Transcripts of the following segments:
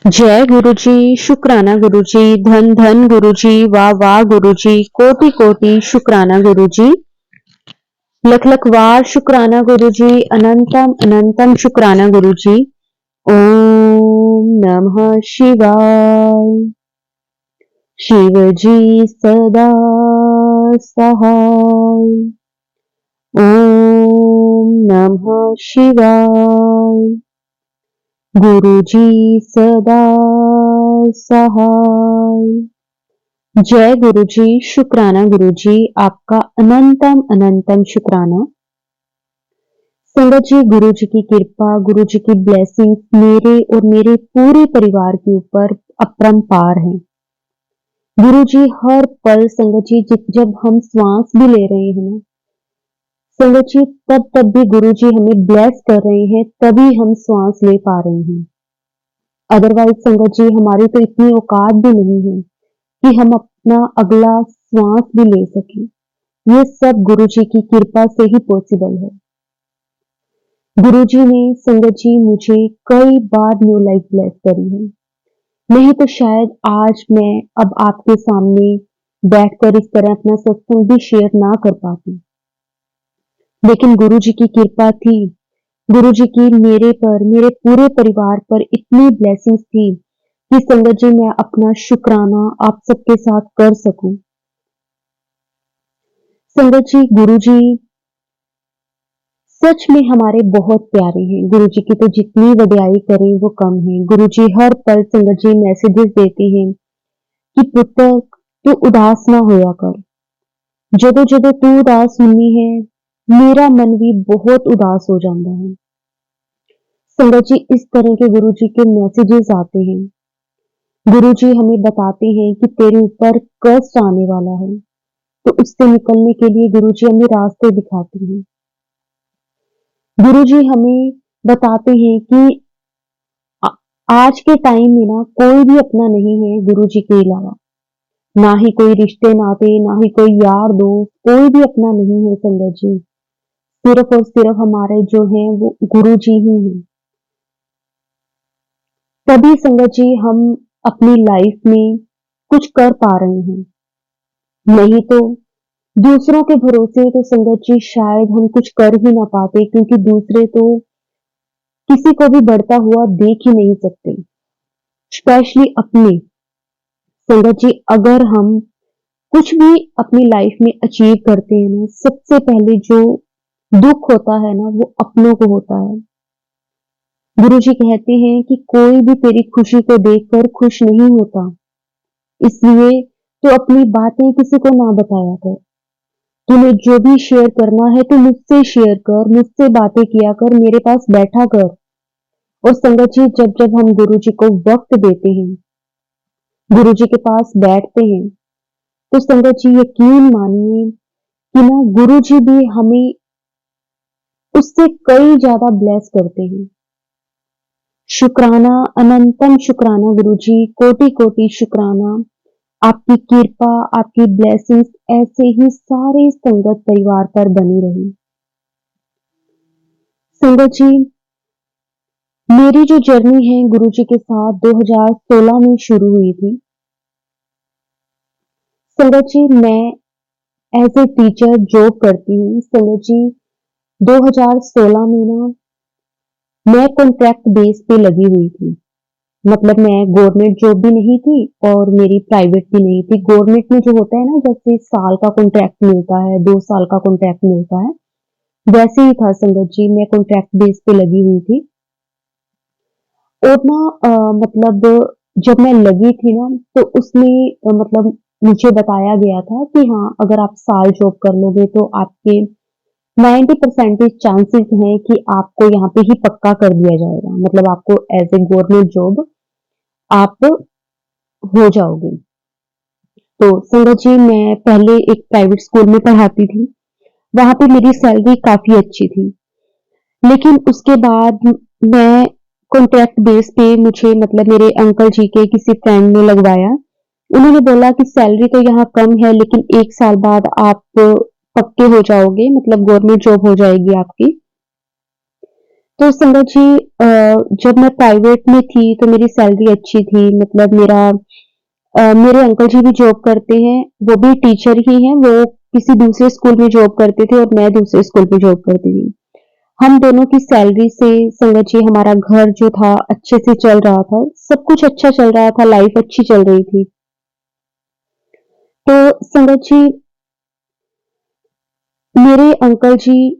जय गुरुजी, शुक्राना गुरुजी, धन धन गुरुजी, वाह वाह गुरुजी, कोटि कोटि शुक्राना गुरुजी, लख लख वार शुक्राना गुरुजी, अनंतम अनंतम शुक्राना गुरुजी। ओम नमः शिवाय। शिवजी सदा सहाय। ओम नमः शिवाय। गुरुजी सदा सहाय। जय गुरुजी, शुक्राना गुरुजी, आपका अनंतम अनंतम शुक्राना। संगत जी, गुरु जी की कृपा, गुरु जी की ब्लेसिंग मेरे और मेरे पूरे परिवार के ऊपर अपरंपार है। गुरु जी हर पल संगत जी जब हम श्वास भी ले रहे हैं ना संगत जी, तब भी गुरु जी हमें ब्लेस कर रहे हैं, तभी हम श्वास ले पा रहे हैं। अदरवाइज संगत जी हमारी तो इतनी औकात भी नहीं है कि हम अपना अगला श्वास भी ले सकें। ये सब गुरु जी की कृपा से ही पॉसिबल है। गुरु जी ने संगत जी मुझे कई बार न्यू लाइफ ब्लेस करी है। नहीं तो शायद आज मैं अब आपके सामने बैठकर इस तरह अपना सत्संग भी शेयर ना कर पाती। लेकिन गुरु जी की कृपा थी, गुरु जी की मेरे पर, मेरे पूरे परिवार पर इतनी ब्लेसिंग्स थी कि संगत जी मैं अपना शुक्राना आप सबके साथ कर सकूं। संगत जी, गुरु जी सच में हमारे बहुत प्यारे हैं। गुरु जी की तो जितनी वड्याई करें वो कम है। गुरु जी हर पल संगत जी मैसेजेस देते हैं कि पुत्र तू उदास ना होया कर, जदों जदों तू उदास हुन्नी है मेरा मन भी बहुत उदास हो जाता है। संगत जी इस तरह के गुरु जी के मैसेजेस आते हैं। गुरु जी हमें बताते हैं कि तेरे ऊपर कष्ट आने वाला है, तो उससे निकलने के लिए गुरु जी हमें रास्ते दिखाते हैं। गुरु जी हमें बताते हैं कि आज के टाइम में ना कोई भी अपना नहीं है गुरु जी के अलावा। ना ही कोई रिश्ते नाते, ना ही कोई यार दोस्त, कोई भी अपना नहीं है संगत जी। सिर्फ और सिर्फ हमारे जो हैं वो गुरु जी ही हैं। तभी संगत जी हम अपनी लाइफ में कुछ कर पा रहे हैं। नहीं तो दूसरों के भरोसे तो संगत जी शायद हम कुछ कर ही ना पाते, क्योंकि दूसरे तो किसी को भी बढ़ता हुआ देख ही नहीं सकते, स्पेशली अपने। संगत जी अगर हम कुछ भी अपनी लाइफ में अचीव करते हैं ना, सबसे पहले जो दुख होता है ना वो अपनों को होता है। गुरु जी कहते हैं कि कोई भी तेरी खुशी को देखकर खुश नहीं होता, इसलिए तो अपनी बातें किसी को ना बताया कर। तुम्हें जो भी शेयर करना है तो मुझसे शेयर कर, मुझसे बातें किया कर, मेरे पास बैठा कर। और संगत जी जब जब हम गुरु जी को वक्त देते हैं, गुरु जी के पास बैठते हैं, तो संगत जी यकीन मानिए कि ना गुरु जी भी हमें उससे कई ज्यादा ब्लेस करते हैं। शुक्राना, अनंतम शुक्राना गुरु जी, कोटि कोटि शुक्राना। आपकी कृपा, आपकी ब्लेसिंग्स ऐसे ही सारे संगत परिवार पर बनी रही। संगत जी मेरी जो जर्नी है गुरु जी के साथ 2016 में शुरू हुई थी। संगत जी मैं एज ए टीचर जॉब करती हूँ। संगत जी 2016 में ना मैं कॉन्ट्रैक्ट बेस पे लगी हुई थी। मतलब मैं गवर्नमेंट जॉब भी नहीं थी और मेरी प्राइवेट भी नहीं थी। गवर्नमेंट में जो होता है ना, जैसे साल का कॉन्ट्रैक्ट मिलता है, 2 साल का कॉन्ट्रैक्ट मिलता है, वैसे ही था संगत जी। मैं कॉन्ट्रैक्ट बेस पे लगी हुई थी और ना मतलब जब मैं लगी थी ना तो उसमें मतलब मुझे बताया गया था कि हाँ, अगर आप साल जॉब कर लोगे तो आपके 90% चांसेस हैं कि आपको यहाँ पे ही पक्का कर दिया जाएगा। मतलब आपको एज ए गवर्नमेंट जॉब आप हो जाओगे। तो संगत जी मैं पहले एक प्राइवेट स्कूल में पढ़ाती थी। वहां पे मेरी सैलरी काफी अच्छी थी, लेकिन उसके बाद मैं कॉन्ट्रैक्ट बेस पे मुझे मतलब मेरे अंकल जी के किसी फ्रेंड ने लगवाया। उन्होंने बोला कि सैलरी तो यहाँ कम है, लेकिन 1 साल बाद आप पक्के हो जाओगे, मतलब गवर्नमेंट जॉब हो जाएगी आपकी। तो संगत जी, जब मैं प्राइवेट में थी तो मेरी सैलरी अच्छी थी, मतलब मेरे अंकल जी भी जॉब करते हैं, वो भी टीचर ही हैं, वो किसी दूसरे स्कूल में जॉब करते थे और मैं दूसरे स्कूल में जॉब करती थी। हम दोनों की सैलरी से संगत जी हमारा घर जो था अच्छे से चल रहा था, सब कुछ अच्छा चल रहा था, लाइफ अच्छी चल रही थी। तो संगत जी, मेरे अंकल जी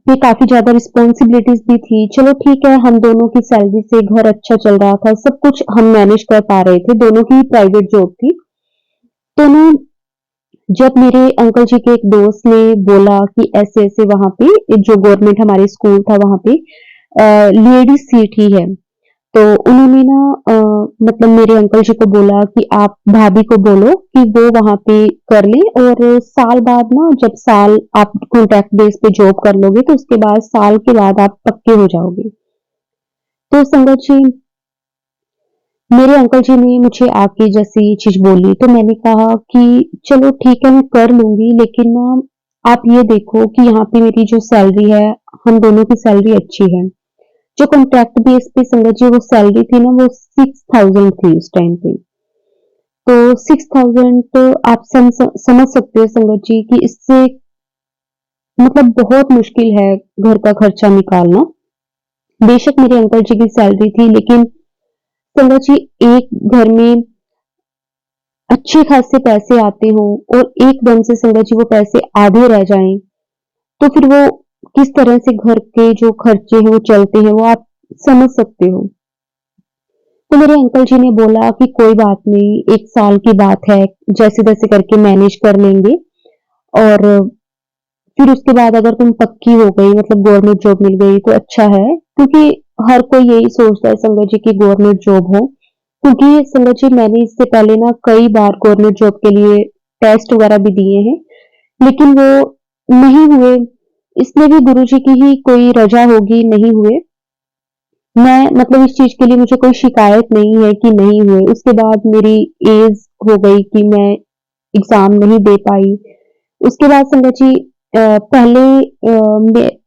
पे काफ़ी ज़्यादा रिस्पॉन्सिबिलिटीज़ भी थी। चलो ठीक है, हम दोनों की सैलरी से घर अच्छा चल रहा था, सब कुछ हम मैनेज कर पा रहे थे, दोनों की प्राइवेट जॉब थी। तो ना, जब मेरे अंकल जी के एक दोस्त ने बोला कि ऐसे-ऐसे वहाँ पे जो गवर्नमेंट हमारे स्कूल था वहाँ पे लेडीज़ सीट ही है। तो उन्होंने ना मतलब मेरे अंकल जी को बोला कि आप भाभी को बोलो कि वो वहाँ पे कर लें, और साल बाद ना, जब साल आप कॉन्ट्रैक्ट बेस पे जॉब कर लोगे तो उसके बाद साल के बाद आप पक्के हो जाओगे। तो संगत जी, मेरे अंकल जी ने मुझे आके जैसे ये चीज़ बोली तो मैंने कहा कि चलो ठीक है, मैं कर लूँगी, लेकिन ना आप ये देखो कि यहाँ पे मेरी जो सैलरी है, हम दोनों की सैलरी अच्छी है। जो कॉन्ट्रैक्ट बेस पे संगत जी वो सैलरी थी ना, वो 6000 थी उस टाइम पे। तो 6000 तो आप समझ सकते हो संगत जी कि इससे मतलब बहुत मुश्किल है घर का खर्चा निकालना। बेशक मेरे अंकल जी की सैलरी थी, लेकिन संगत जी, एक घर में अच्छे खासे पैसे आते हों और एकदम से संगत जी वो पैसे आधे रह जाएँ, तो फिर वो किस तरह से घर के जो खर्चे हैं वो चलते हैं, वो आप समझ सकते हो। तो मेरे अंकल जी ने बोला कि कोई बात नहीं, 1 साल की बात है, जैसे-तैसे करके मैनेज कर लेंगे, और फिर उसके बाद अगर तुम पक्की हो गई, मतलब गवर्नमेंट जॉब मिल गई तो अच्छा है, क्योंकि हर कोई यही सोचता है संगत जी की गवर्नमेंट जॉब हो। क्योंकि संगत जी, मैंने इससे पहले ना कई बार गवर्नमेंट जॉब के लिए टेस्ट वगैरह भी दिए हैं, लेकिन वो नहीं हुए। इसमें भी गुरुजी की ही कोई रज़ा होगी, नहीं हुए। मैं मतलब इस चीज़ के लिए मुझे कोई शिकायत नहीं है कि नहीं हुए। उसके बाद मेरी ऐज हो गई कि मैं एग्ज़ाम नहीं दे पाई। उसके बाद संगत जी, पहले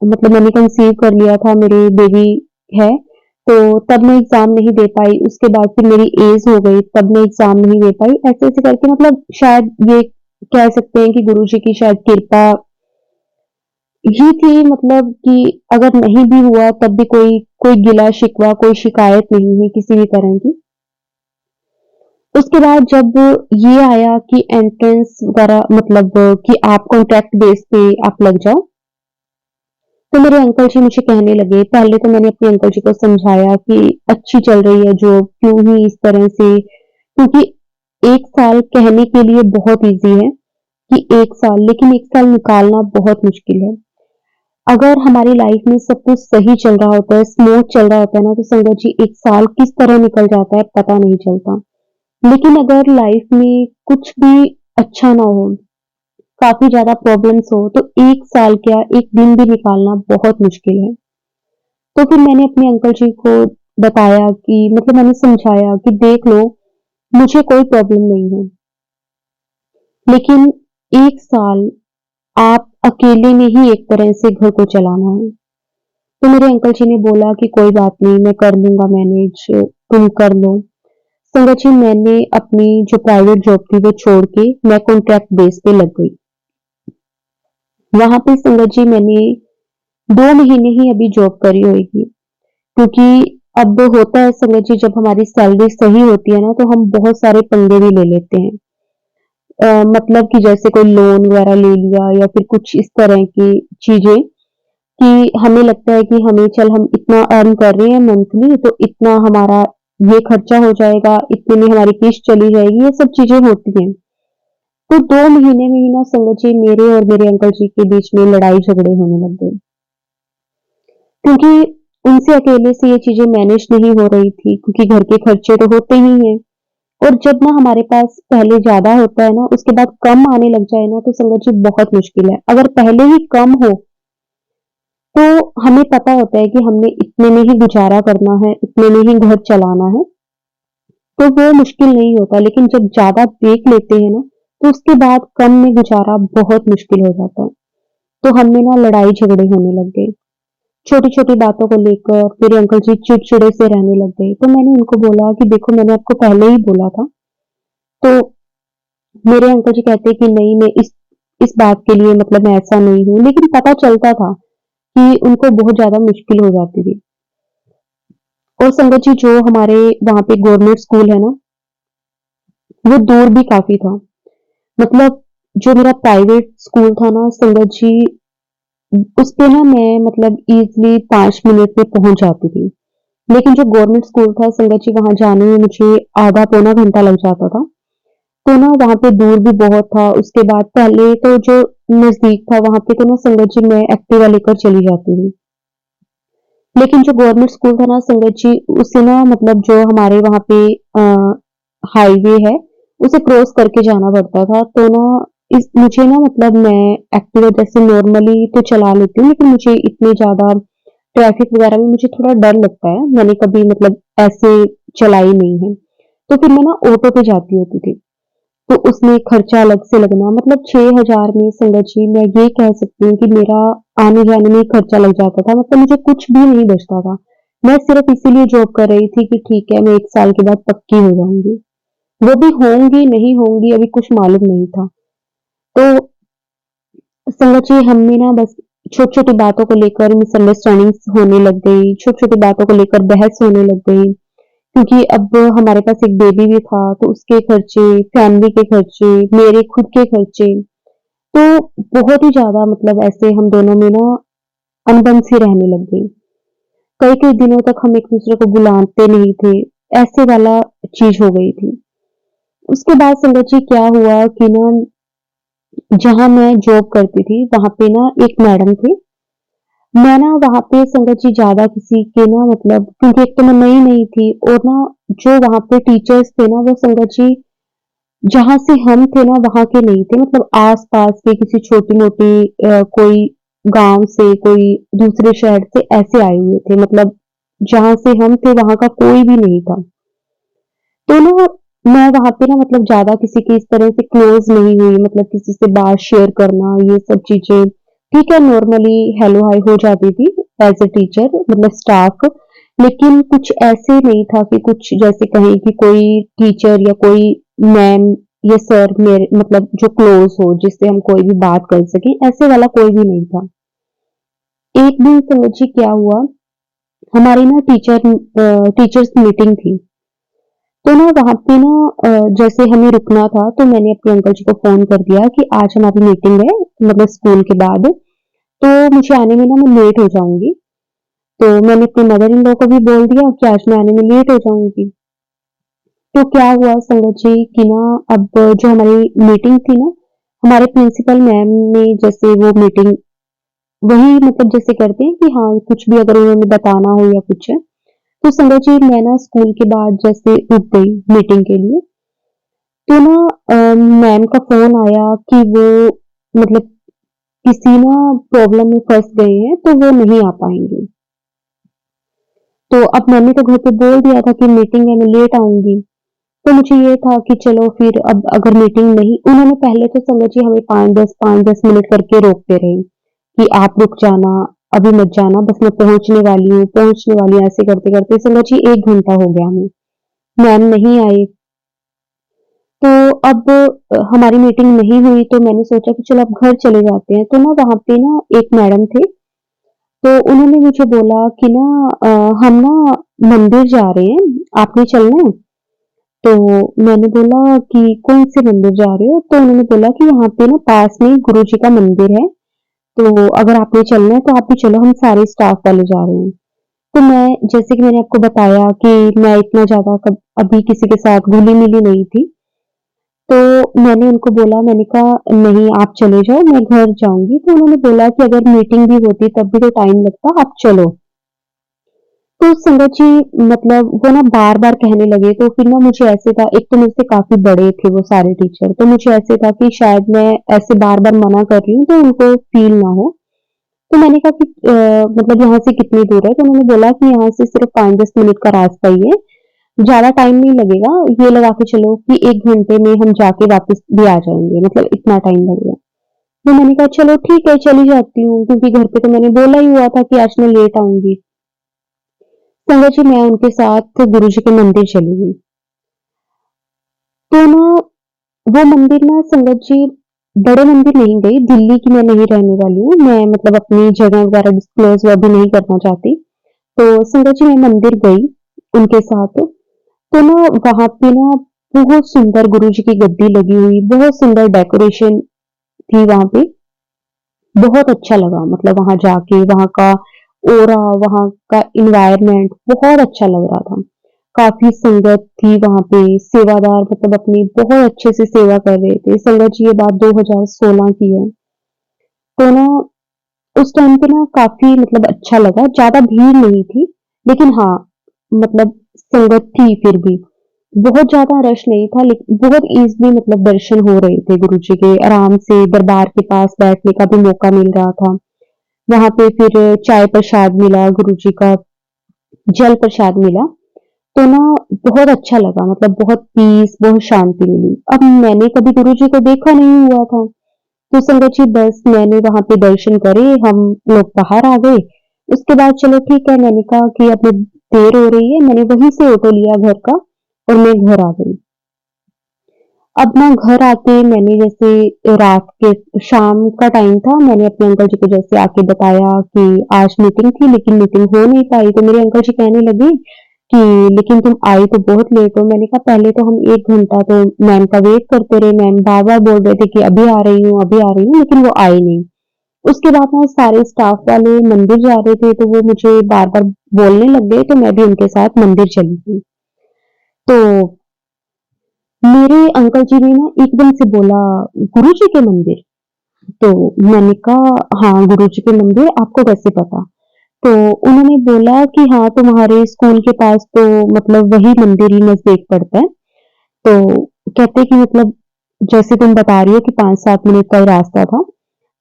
मतलब मैंने कंसीव कर लिया था, मेरी बेबी है, तो तब मैं एग्ज़ाम नहीं दे पाई। उसके बाद फिर मेरी ऐज हो गई, तब मैं एग्ज़ाम नहीं दे पाई। ऐसे-ऐसे करके मतलब शायद ये कह सकते हैं कि गुरुजी की शायद कृपा ही थी, मतलब कि अगर नहीं भी हुआ तब भी कोई कोई गिला-शिकवा, कोई शिकायत नहीं है किसी भी तरह की। उसके बाद जब ये आया कि एंट्रेंस वगैरह, मतलब कि आप कॉन्ट्रैक्ट बेस पे आप लग जाओ, तो मेरे अंकल जी मुझे कहने लगे, पहले तो मैंने अपने अंकल जी को समझाया कि अच्छी चल रही है जॉब, क्यों ही इस तरह से, क्योंकि 1 साल कहने के लिए बहुत ईज़ी है कि 1 साल, लेकिन 1 साल निकालना बहुत मुश्किल है। अगर हमारी लाइफ में सब कुछ सही चल रहा होता है, स्मूथ चल रहा होता है ना, तो संगत जी 1 साल किस तरह निकल जाता है पता नहीं चलता। लेकिन अगर लाइफ में कुछ भी अच्छा ना हो, काफ़ी ज़्यादा प्रॉब्लम्स हो, तो 1 साल क्या, 1 दिन भी निकालना बहुत मुश्किल है। तो फिर मैंने अपने अंकल जी को बताया कि मतलब मैंने समझाया कि देख लो, मुझे कोई प्रॉब्लम नहीं है, लेकिन 1 साल आप अकेले में ही एक तरह से घर को चलाना है। तो मेरे अंकल जी ने बोला कि कोई बात नहीं, मैं कर लूँगा मैनेज, तुम कर लो। संगत जी, मैंने अपनी जो प्राइवेट जॉब थी वो छोड़ के मैं कॉन्ट्रैक्ट बेस पे लग गई। वहाँ पे संगत जी मैंने 2 महीने ही अभी जॉब करी होगी, क्योंकि अब होता है संगत जी, जब हमारी सैलरी सही होती है ना, तो हम बहुत सारे पंगे भी ले लेते हैं। मतलब कि जैसे कोई लोन वगैरह ले लिया या फिर कुछ इस तरह की चीज़ें, कि हमें लगता है कि हमें, चल हम इतना अर्न कर रहे हैं मंथली, तो इतना हमारा ये खर्चा हो जाएगा, इतने में हमारी किश्त चली जाएगी, ये सब चीज़ें होती हैं। तो 2 महीने में ही ना संगत जी, मेरे और मेरे अंकल जी के बीच में लड़ाई झगड़े होने लग गए। क्योंकि उनसे अकेले से ये चीज़ें मैनेज नहीं हो रही थी, क्योंकि घर के खर्चे तो होते ही हैं, और जब ना हमारे पास पहले ज़्यादा होता है ना, उसके बाद कम आने लग जाए ना, तो संगत जी बहुत मुश्किल है। अगर पहले ही कम हो, तो हमें पता होता है कि हमने इतने में ही गुज़ारा करना है, इतने में ही घर चलाना है, तो वो मुश्किल नहीं होता। लेकिन जब ज़्यादा देख लेते हैं ना, तो उसके बाद कम में गुज़ारा बहुत मुश्किल हो जाता है। तो हम में ना लड़ाई झगड़े होने लग गए। छोटी छोटी बातों को लेकर मेरे अंकल जी चिड़चिड़े से रहने लग गए। तो मैंने उनको बोला कि देखो, मैंने आपको पहले ही बोला था। तो मेरे अंकल जी कहते कि नहीं, मैं इस बात के लिए मतलब मैं ऐसा नहीं हूँ, लेकिन पता चलता था कि उनको बहुत ज्यादा मुश्किल हो जाती थी। और संगत जी, जो हमारे वहाँ पे गवर्नमेंट स्कूल है ना, वो दूर भी काफी था। मतलब जो मेरा प्राइवेट स्कूल था ना संगत जी, उस पे ना मैं मतलब इजिली 5 मिनट में पहुंच जाती थी। लेकिन जो गवर्नमेंट स्कूल था संगत जी, वहां जाने में मुझे आधा पौना घंटा लग जाता था। तो ना वहाँ पे दूर भी बहुत था। उसके बाद पहले तो जो नजदीक था वहां पे तो ना संगत जी मैं एक्टिवा लेकर चली जाती थी। लेकिन जो गवर्नमेंट स्कूल था ना संगत जी, उसे ना मतलब जो हमारे वहाँ पे हाईवे है, उसे क्रॉस करके जाना पड़ता था। तो ना इस मुझे ना मतलब मैं एक्टिवा जैसे नॉर्मली तो चला लेती हूँ, लेकिन मुझे इतनी ज्यादा ट्रैफिक वगैरह में मुझे थोड़ा डर लगता है। मैंने कभी मतलब ऐसे चलाई नहीं है। तो फिर मैं ना ऑटो पे जाती होती थी। तो उसमें खर्चा अलग से लगना, मतलब 6,000 में संगत जी मैं ये कह सकती हूँ कि मेरा आने जाने में ही खर्चा लग जाता था। मतलब मुझे कुछ भी नहीं बचता था। मैं सिर्फ इसीलिए जॉब कर रही थी कि ठीक है, मैं 1 साल के बाद पक्की हो जाऊंगी। वो भी होंगी नहीं होंगी अभी कुछ मालूम नहीं था। तो संगत जी, हमें ना बस छोटी छोटी बातों को लेकर मिसअंडरस्टैंडिंग्स होने लग गई, छोटी छोटी बातों को लेकर बहस होने लग गई। क्योंकि अब हमारे पास एक बेबी भी था, तो उसके खर्चे, फैमिली के खर्चे, मेरे खुद के खर्चे, तो बहुत ही ज़्यादा मतलब ऐसे हम दोनों में ना अनबन सी रहने लग गई। कई-कई दिनों तक हम एक-दूसरे को बुलाते नहीं थे, ऐसे वाला चीज़ हो गई थी। उसके बाद संगत जी क्या हुआ कि ना, जहाँ मैं जॉब करती थी, वहाँ पे ना एक मैडम थे। मैं ना वहाँ पे संगत जी ज़्यादा किसी के ना मतलब, क्योंकि एक तो मैं नई-नई थी और ना जो वहाँ पे टीचर्स थे ना, वो संगत जी जहाँ से हम थे ना वहाँ के नहीं थे। मतलब आस-पास के किसी छोटी-मोटी कोई गाँव से, कोई दूसरे शहर से ऐसे आए हुए थे। मतलब जहाँ से हम थे वहाँ का कोई भी नहीं था। तो ना मैं वहाँ पे ना मतलब ज़्यादा किसी के इस तरह से क्लोज़ नहीं हुई, मतलब किसी से बात शेयर करना ये सब चीज़ें, ठीक है, नॉर्मली हेलो हाय हो जाती थी एज़ अ टीचर मतलब स्टाफ। लेकिन कुछ ऐसे नहीं था कि कुछ जैसे कहें कि कोई टीचर या कोई मैम या सर मेरे मतलब जो क्लोज़ हो, जिससे हम कोई भी बात कर सकें, ऐसे वाला कोई भी नहीं था। एक दिन समझिए क्या हुआ, हमारी ना टीचर्स मीटिंग थी। तो ना वहाँ पे ना जैसे हमें रुकना था, तो मैंने अपने अंकल जी को फ़ोन कर दिया कि आज हमारी मीटिंग है, मतलब स्कूल के बाद, तो मुझे आने में ना मैं लेट हो जाऊँगी। तो मैंने अपने मदर इन लॉ को भी बोल दिया कि आज मैं आने में लेट हो जाऊँगी। तो क्या हुआ संगत जी कि ना, अब जो हमारी मीटिंग थी ना, हमारे प्रिंसिपल मैम ने जैसे वो मीटिंग वही मतलब जैसे करते हैं कि हाँ, कुछ भी अगर उन्होंने बताना हो या कुछ है, तो संगत जी मैं ना स्कूल के बाद जैसे रुक गई मीटिंग के लिए। तो ना मैम का फ़ोन आया कि वो मतलब किसी ना प्रॉब्लम में फँस गए हैं, तो वो नहीं आ पाएँगे। तो अब मैंने तो घर पे बोल दिया था कि मीटिंग है, मैं लेट आऊँगी। तो मुझे ये था कि चलो फिर अब अगर मीटिंग नहीं, उन्होंने पहले तो संगत जी हमें 5-10 मिनट करके रोकते रहे कि आप रुक जाना, अभी मत जाना, बस मैं पहुँचने वाली हूँ, ऐसे करते-करते संगत जी 1 घंटा हो गया हमें। मैम नहीं आए। तो अब हमारी मीटिंग नहीं हुई, तो मैंने सोचा कि चलो अब घर चले जाते हैं। तो ना वहाँ पे ना एक मैडम थे, तो उन्होंने मुझे बोला कि ना हम ना मंदिर जा रहे हैं, आपने चलना है? तो मैंने बोला कि कौन से मंदिर जा रहे हो? तो उन्होंने बोला कि यहाँ पे ना पास में गुरु जी का मंदिर है, तो अगर आपने चलना है तो आप भी चलो, हम सारे स्टाफ वाले जा रहे हैं। तो मैं, जैसे कि मैंने आपको बताया कि मैं इतना ज़्यादा कब अभी किसी के साथ घुली-मिली नहीं थी। तो मैंने उनको बोला, मैंने कहा नहीं आप चले जाओ, मैं घर जाऊँगी। तो उन्होंने बोला कि अगर मीटिंग भी होती तब भी तो टाइम लगता, आप चलो। तो संगत जी मतलब वो ना बार-बार कहने लगे, तो फिर ना मुझे ऐसे था, एक तो मुझसे काफ़ी बड़े थे वो सारे टीचर, तो मुझे ऐसे था कि शायद मैं ऐसे बार-बार मना कर रही हूँ तो उनको फ़ील ना हो। तो मैंने कहा कि मतलब यहाँ से कितनी दूर है? तो उन्होंने बोला कि यहाँ से सिर्फ़ 5-10 मिनट का रास्ता ही है, ज़्यादा टाइम नहीं लगेगा, ये लगा के चलो कि 1 घंटे में हम जाके वापस भी आ जाएँगे, मतलब इतना टाइम लगेगा। तो मैंने कहा चलो ठीक है चली जाती हूँ, क्योंकि घर पे तो मैंने बोला ही हुआ था कि आज मैं लेट आऊंगी। संगत जी मैं उनके साथ गुरु जी के मंदिर चली गई। तो ना वो मंदिर ना संगत जी बड़े मंदिर नहीं गई, दिल्ली की मैं नहीं रहने वाली हूँ, मैं मतलब अपनी जगह वगैरह डिस्क्लोज अभी नहीं करना चाहती। तो संगत जी मैं मंदिर गई उनके साथ। तो ना वहां पे ना बहुत सुंदर गुरु जी की गद्दी लगी हुई, बहुत सुंदर डेकोरेशन थी वहां पे। बहुत अच्छा लगा मतलब वहां जाके, वहां का ओरा, वहां का इन्वायरमेंट बहुत अच्छा लग रहा था। काफी संगत थी वहां पे, सेवादार मतलब अपनी बहुत अच्छे से सेवा कर रहे थे। संगत जी ये बात 2016 की है। तो ना उस टाइम पे ना काफी मतलब अच्छा लगा, ज्यादा भीड़ नहीं थी, लेकिन हाँ मतलब संगत थी फिर भी। बहुत ज्यादा रश नहीं था, लेकिन बहुत इजीली मतलब दर्शन हो रहे थे गुरु जी के, आराम से दरबार के पास बैठने का भी मौका मिल रहा था। वहां पे फिर चाय प्रसाद मिला, गुरु जी का जल प्रसाद मिला। तो ना बहुत अच्छा लगा, मतलब बहुत पीस, बहुत शांति मिली। अब मैंने कभी गुरु जी को देखा नहीं हुआ था, तो संगत जी बस मैंने वहां पे दर्शन करे, हम लोग बाहर आ गए। उसके बाद चलो ठीक है, मैंने कहा कि अब देर हो रही है, मैंने वहीं से ऑटो लिया घर का और मैं घर आ गई। अब ना घर आके मैंने जैसे रात के शाम का टाइम था, मैंने अपने अंकल जी को जैसे आके बताया कि आज मीटिंग थी लेकिन मीटिंग हो नहीं पाई। तो मेरे अंकल जी कहने लगे कि लेकिन तुम आई तो बहुत लेट हो। मैंने कहा पहले तो हम 1 घंटा तो मैम का वेट करते रहे, मैम बार बार बोल रहे थे कि अभी आ रही हूँ अभी आ रही हूँ, लेकिन वो आई नहीं। उसके बाद ना सारे स्टाफ वाले मंदिर जा रहे थे, तो वो मुझे बार बार बोलने लग गए, तो मैं भी उनके साथ मंदिर चली गई। तो मेरे अंकल जी ने ना एकदम से बोला, गुरु जी के मंदिर? तो मैंने कहा हाँ गुरु जी के मंदिर, आपको कैसे पता? तो उन्होंने बोला कि हाँ तुम्हारे स्कूल के पास तो मतलब वही मंदिर ही नजदीक पड़ता है। तो कहते कि मतलब जैसे तुम बता रही हो कि 5-7 मिनट का ही रास्ता था।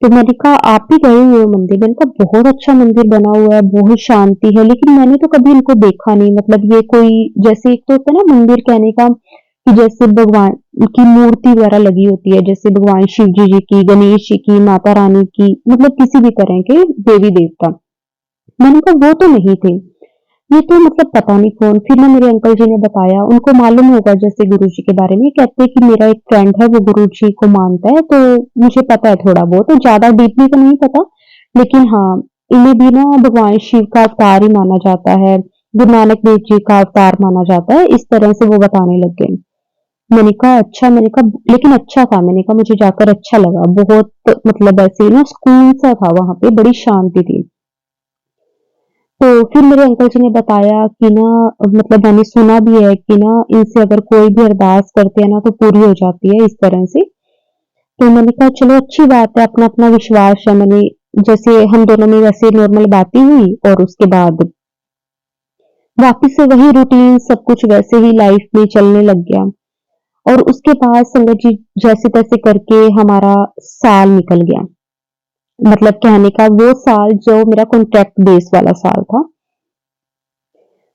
तो मैंने कहा आप भी गए हुए हो मंदिर? मैंने कहा बहुत अच्छा मंदिर बना हुआ है, बहुत शांति है, लेकिन मैंने तो कभी इनको देखा नहीं। मतलब ये कोई जैसे एक तो होता है ना मंदिर कहने का कि जैसे भगवान की मूर्ति वगैरह लगी होती है, जैसे भगवान शिव जी की, गणेश जी की, माता रानी की, मतलब किसी भी तरह के देवी देवता। मैंने कहा वो तो नहीं थे, ये तो मतलब पता नहीं कौन। फिर ना मेरे अंकल जी ने बताया, उनको मालूम होगा जैसे गुरु जी के बारे में, कहते हैं कि मेरा एक फ्रेंड है वो गुरु जी को मानता है, तो मुझे पता है थोड़ा बहुत, तो ज्यादा डीपली तो नहीं पता, लेकिन हाँ इन्हें भी ना भगवान शिव का अवतार ही माना जाता है, गुरु नानक देव जी का अवतार माना जाता है, इस तरह से वो बताने लग गए। मैंने कहा अच्छा, मैंने कहा लेकिन अच्छा था, मैंने कहा मुझे जाकर अच्छा लगा बहुत, मतलब ऐसे ना सुकून सा था वहां पे, बड़ी शांति थी। तो फिर मेरे अंकल जी ने बताया कि ना मतलब मैंने सुना भी है कि ना इनसे अगर कोई भी अरदास करते हैं ना तो पूरी हो जाती है इस तरह से। तो मैंने कहा चलो अच्छी बात है, अपना अपना विश्वास है। मैंने जैसे हम दोनों में वैसे नॉर्मल बातें हुई, और उसके बाद वापिस से वही रूटीन सब कुछ वैसे ही लाइफ में चलने लग गया। और उसके बाद संगत जी जैसे तैसे करके हमारा साल निकल गया। मतलब कहने का वो साल जो मेरा कॉन्ट्रैक्ट बेस वाला साल था,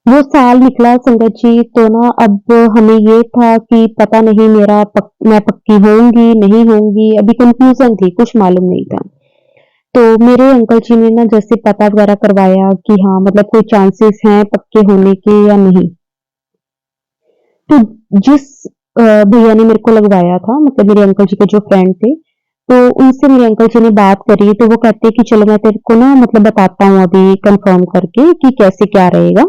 वो साल निकला संगत जी। तो ना अब हमें ये था कि पता नहीं मैं पक्की होंगी नहीं होंगी, अभी कंफ्यूजन थी, कुछ मालूम नहीं था। तो मेरे अंकल जी ने ना जैसे पता वगैरह करवाया कि हाँ मतलब कोई चांसेस हैं पक्के होने के या नहीं। तो जिस भैया ने मेरे को लगवाया था, मतलब मेरे अंकल जी के जो फ्रेंड थे, तो उनसे मेरे अंकल जी ने बात करी, तो वो कहते हैं कि चलो मैं तेरे को ना मतलब बताता हूँ अभी कंफर्म करके कि कैसे क्या रहेगा।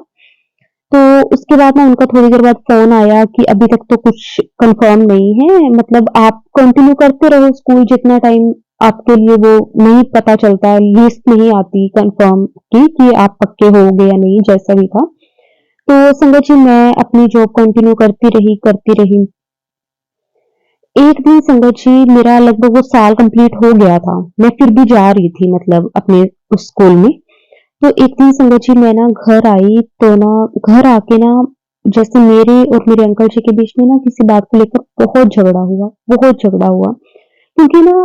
तो उसके बाद ना उनका थोड़ी देर बाद फ़ोन आया कि अभी तक तो कुछ कंफर्म नहीं है, मतलब आप कंटिन्यू करते रहो स्कूल जितना टाइम आपके लिए वो नहीं पता चलता, लिस्ट नहीं आती कंफर्म की कि आप पक्के होगे या नहीं, जैसा भी था। तो संगत जी मैं अपनी जॉब कंटिन्यू करती रही, करती रही। एक दिन संगत जी मेरा लगभग वो साल कंप्लीट हो गया था, मैं फिर भी जा रही थी मतलब अपने उस स्कूल में। तो एक दिन संगत जी मैं ना घर आई, तो ना घर आके ना जैसे मेरे और मेरे अंकल जी के बीच में ना किसी बात को लेकर बहुत झगड़ा हुआ, क्योंकि ना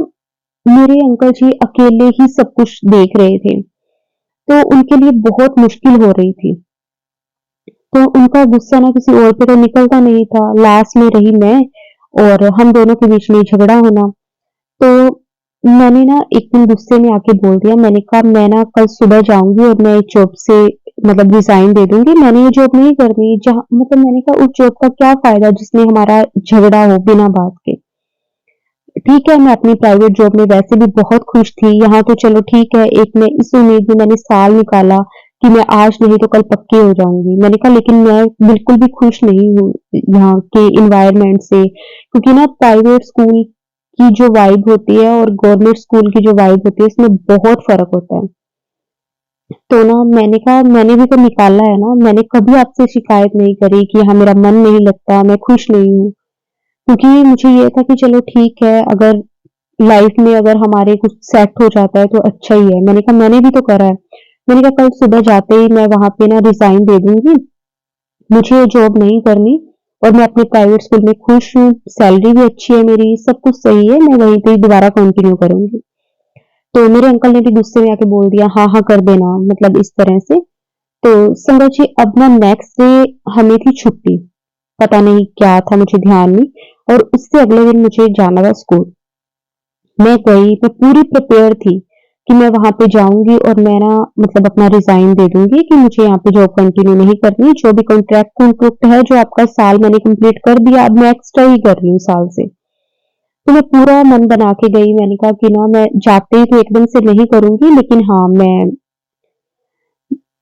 मेरे अंकल जी अकेले ही सब कुछ देख रहे थे, तो उनके लिए बहुत मुश्किल हो रही थी। तो उनका गुस्सा ना किसी और पे तो निकलता नहीं था, लास्ट में रही मैं और हम दोनों के बीच में झगड़ा होना। तो मैंने ना एक दिन गुस्से में आके बोल दिया, मैंने कहा मैं ना कल सुबह जाऊँगी और मैं इस जॉब से मतलब रिज़ाइन दे दूँगी, मैंने ये जॉब नहीं करनी। जहाँ मतलब मैंने कहा उस जॉब का क्या फ़ायदा जिसमें हमारा झगड़ा हो बिना बात के। ठीक है, मैं अपनी प्राइवेट जॉब में वैसे भी बहुत खुश थी, यहाँ तो चलो ठीक है, एक मैं इस उम्मीद में मैंने साल निकाला कि मैं आज नहीं तो कल पक्की हो जाऊँगी। मैंने कहा लेकिन मैं बिल्कुल भी खुश नहीं हूँ यहाँ के एनवायरनमेंट से, क्योंकि ना प्राइवेट स्कूल की जो वाइब होती है और गवर्नमेंट स्कूल की जो वाइब होती है, इसमें बहुत फ़र्क होता है। तो ना मैंने कहा मैंने भी तो निकाला है ना, मैंने कभी आपसे शिकायत नहीं करी कि हाँ, मेरा मन नहीं लगता, मैं खुश नहीं हूँ। क्योंकि मुझे ये था कि चलो ठीक है, अगर लाइफ में अगर हमारे कुछ सेट हो जाता है तो अच्छा ही है। मैंने कहा मैंने भी तो करा है। मैंने कहा कल सुबह जाते ही मैं वहाँ पे ना रिज़ाइन दे दूँगी, मुझे ये जॉब नहीं करनी और मैं अपने प्राइवेट स्कूल में खुश हूँ, सैलरी भी अच्छी है मेरी, सब कुछ सही है, मैं वहीं पे ही दोबारा कंटिन्यू करूँगी। तो मेरे अंकल ने भी गुस्से में आके बोल दिया, हाँ, हाँ कर देना, मतलब इस तरह से। तो संगत जी अब ना नेक्स्ट डे हमें थी छुट्टी, पता नहीं क्या था मुझे ध्यान नहीं और उससे अगले दिन मुझे जाना था स्कूल। मैं गई, मैं पूरी प्रिपेयर थी कि मैं वहाँ पे जाऊँगी और मैं ना मतलब अपना रिज़ाइन दे दूँगी कि मुझे यहाँ पे जॉब कंटिन्यू नहीं करनी, जो भी कॉन्ट्रैक्ट है, जो आपका साल मैंने कंप्लीट कर दिया, अब मैं एक्स्ट्रा ही कर रही हूँ साल से। तो मैं पूरा मन बना के गई, मैंने कहा कि ना मैं जाते ही तो एकदम से नहीं करूँगी, लेकिन हाँ, मैं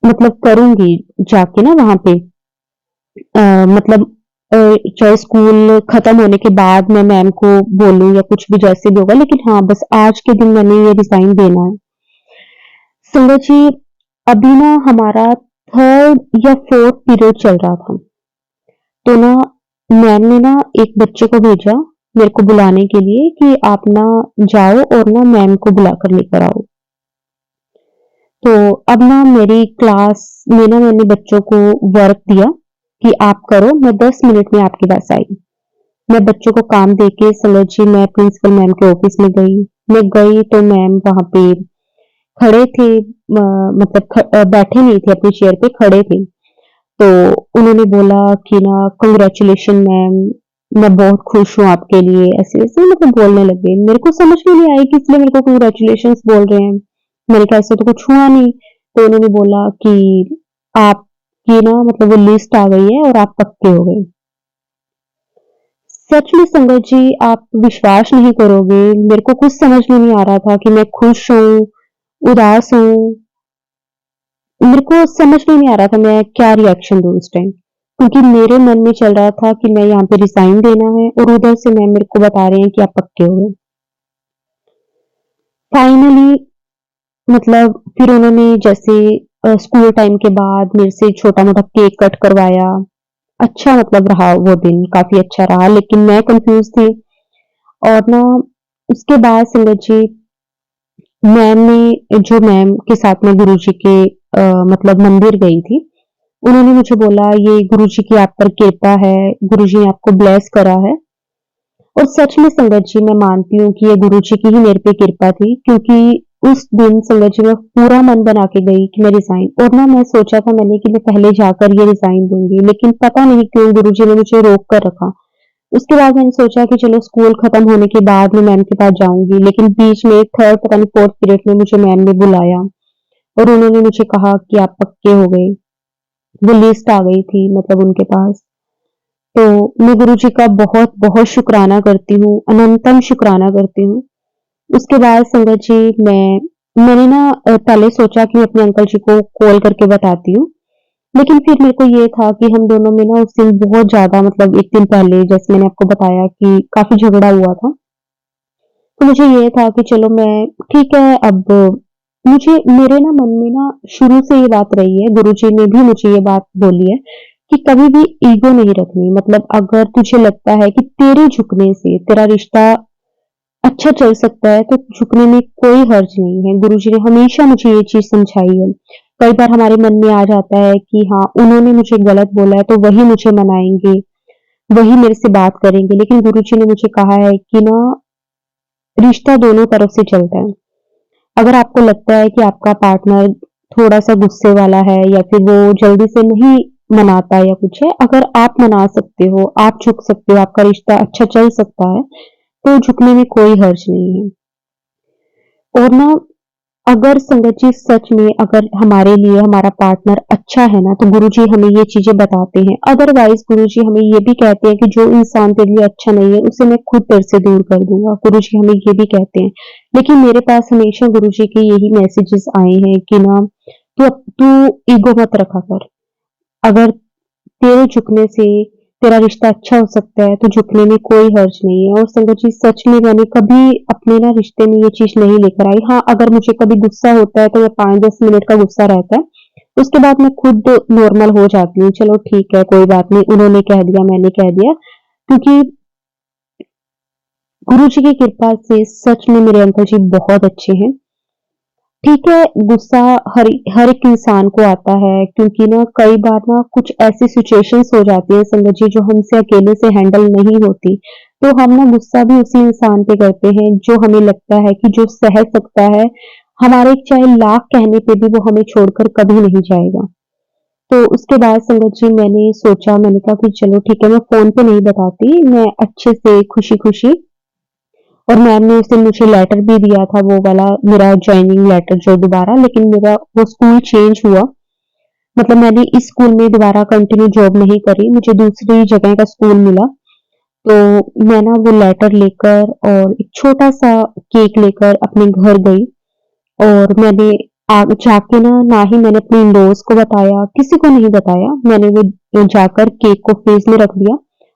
मतलब करूँगी जाके ना वहाँ पे मतलब अ, चाहे स्कूल खत्म होने के बाद मैं मैम को बोलूँ या कुछ भी जैसे भी होगा, लेकिन हाँ, बस आज के दिन मैंने ये रिज़ाइन देना है। संगत जी, अभी ना हमारा 3rd या 4th पीरियड चल रहा था। तो ना मैम ने ना एक बच्चे को भेजा मेरे को बुलाने के लिए कि आप ना जाओ और ना मैम को बुलाकर लेकर आओ। तो अब ना मेरी क्लास में ना मैंने बच्चों को वर्क दिया कि आप करो, मैं 10 मिनट में आपके पास आई। मैं बच्चों को काम देके समझिए मैं प्रिंसिपल मैम के ऑफिस में गई। मैं गई तो मैम वहाँ पे खड़े थे, मतलब बैठे नहीं थे अपनी चेयर पे, खड़े थे। तो उन्होंने बोला कि ना कांग्रेचुलेशन मैम, मैं बहुत खुश हूँ आपके लिए, ऐसे-ऐसे मतलब बोलने लगे। मेरे को समझ में नहीं आई कि इसलिए मेरे को कांग्रेचुलेशंस बोल रहे हैं। मैंने कहा ऐसा तो कुछ हुआ नहीं। तो उन्होंने बोला कि आपकी ना मतलब वो लिस्ट आ गई है और आप पक्के हो गए। सच में संगत जी आप विश्वास नहीं करोगे, मेरे को कुछ समझ में नहीं आ रहा था कि मैं खुश हूँ, उदास हूँ, मेरे को समझ में नहीं आ रहा था मैं क्या रिएक्शन दूँ उस टाइम। क्योंकि मेरे मन में चल रहा था कि मैं यहाँ पे रिज़ाइन देना है और उधर से मैम मेरे को बता रहे हैं कि आप पक्के हो गए। फाइनली मतलब फिर उन्होंने जैसे स्कूल टाइम के बाद मेरे से छोटा-मोटा केक कट करवाया। अच्छा मतलब रहा वो दिन, काफ़ी अच्छा रहा, लेकिन मैं कन्फ्यूज़ थी और ना उसके बाद संगत जी मैम ने जो मैम के साथ मैं गुरुजी के मतलब मंदिर गई थी, उन्होंने मुझे बोला ये गुरुजी की आप पर कृपा है, गुरुजी ने आपको ब्लेस करा है। और सच में संगत जी मैं मानती हूँ कि ये गुरुजी की ही मेरे पे कृपा थी, क्योंकि उस दिन संगत जी मैं पूरा मन बना के गई कि मैं रिज़ाइन, और ना मैं सोचा था मैंने कि मैं पहले जाकर ये रिज़ाइन दूँगी, लेकिन पता नहीं क्यों गुरुजी ने मुझे रोक कर रखा। उसके बाद मैंने सोचा कि चलो स्कूल खत्म होने के बाद मैं मैम के पास जाऊँगी, लेकिन बीच में 3rd पता नहीं 4th पीरियड में मुझे मैम ने बुलाया और उन्होंने मुझे कहा कि आप पक्के हो गए। वो लिस्ट आ गई थी मतलब उनके पास। तो मैं गुरुजी का बहुत-बहुत शुक्राना करती हूँ, अनंतम शुक्राना करती हूँ। उसके बाद संगत जी मैंने ना पहले सोचा कि मैं अपने अंकल जी को कॉल करके बताती हूँ। लेकिन फिर मेरे को ये था कि हम दोनों में ना उस दिन बहुत ज़्यादा मतलब 1 दिन पहले जैसे मैंने आपको बताया कि काफ़ी झगड़ा हुआ था। तो मुझे ये था कि चलो मैं ठीक है, अब मुझे मेरे ना मन में ना शुरू से ये बात रही है, गुरुजी ने भी मुझे ये बात बोली है कि कभी भी ईगो नहीं रखनी। मतलब अगर तुझे लगता है कि तेरे झुकने से तेरा रिश्ता अच्छा चल सकता है, तो झुकने में कोई हर्ज नहीं है। गुरुजी ने हमेशा मुझे ये चीज़ समझाई है। कई बार हमारे मन में आ जाता है कि हाँ, उन्होंने मुझे गलत बोला है, तो वही मुझे मनाएँगे, वही मेरे से बात करेंगे। लेकिन गुरुजी ने मुझे कहा है कि ना रिश्ता दोनों तरफ से चलता है। अगर आपको लगता है कि आपका पार्टनर थोड़ा-सा गुस्से वाला है या फिर वो जल्दी से नहीं मनाता या कुछ है, अगर आप मना सकते हो, आप झुक सकते हो, आपका रिश्ता अच्छा चल सकता है, तो झुकने में कोई हर्ज नहीं है। और ना अगर संगत जी सच में अगर हमारे लिए हमारा पार्टनर अच्छा है ना, तो गुरुजी हमें ये चीज़ें बताते हैं। अदरवाइज़ गुरुजी हमें ये भी कहते हैं कि जो इंसान तेरे लिए अच्छा नहीं है, उसे मैं खुद तेरे से दूर कर दूँगा। गुरुजी हमें ये भी कहते हैं। लेकिन मेरे पास हमेशा गुरुजी के यही मैसेजेस आए हैं कि ना तू ईगो मत रखा कर। अगर तेरे झुकने से तेरा रिश्ता अच्छा हो सकता है, तो झुकने में कोई हर्ज नहीं है। और संगत जी सच में मैंने कभी अपने ना रिश्ते में ये चीज़ नहीं लेकर आई। हाँ, अगर मुझे कभी गुस्सा होता है तो मैं 5-10 मिनट का गुस्सा रहता है। उसके बाद मैं खुद नॉर्मल हो जाती हूँ, चलो ठीक है कोई बात नहीं, उन्होंने कह दिया, मैंने कह दिया। क्योंकि गुरुजी की कृपा से सच में मेरे अंकल जी बहुत अच्छे हैं। ठीक है, गुस्सा हर हर एक इंसान को आता है, क्योंकि ना कई बार ना कुछ ऐसी सिचुएशंस हो जाती है संगत जी जो हमसे अकेले से हैंडल नहीं होती। तो हम ना गुस्सा भी उसी इंसान पे करते हैं जो हमें लगता है कि जो सह सकता है, हमारे चाहे लाख कहने पे भी वो हमें छोड़कर कभी नहीं जाएगा। तो उसके बाद संगत जी मैंने सोचा, मैंने कहा कि चलो ठीक है, मैं फ़ोन पे नहीं बताती, मैं अच्छे से खुशी-खुशी। और मैम ने उस दिन मुझे लेटर भी दिया था, वो वाला मेरा जॉइनिंग लेटर जो दोबारा, लेकिन मेरा वो स्कूल चेंज हुआ। मतलब मैंने इस स्कूल में दोबारा कंटिन्यू जॉब नहीं करी, मुझे दूसरी जगह का स्कूल मिला। तो मैं ना वो लेटर लेकर और एक छोटा-सा केक लेकर अपने घर गई। और मैंने जाके ना ही मैंने अपने इन-लॉज़ को बताया, किसी को नहीं बताया। मैंने वो जाकर केक को फ्रिज में रख दिया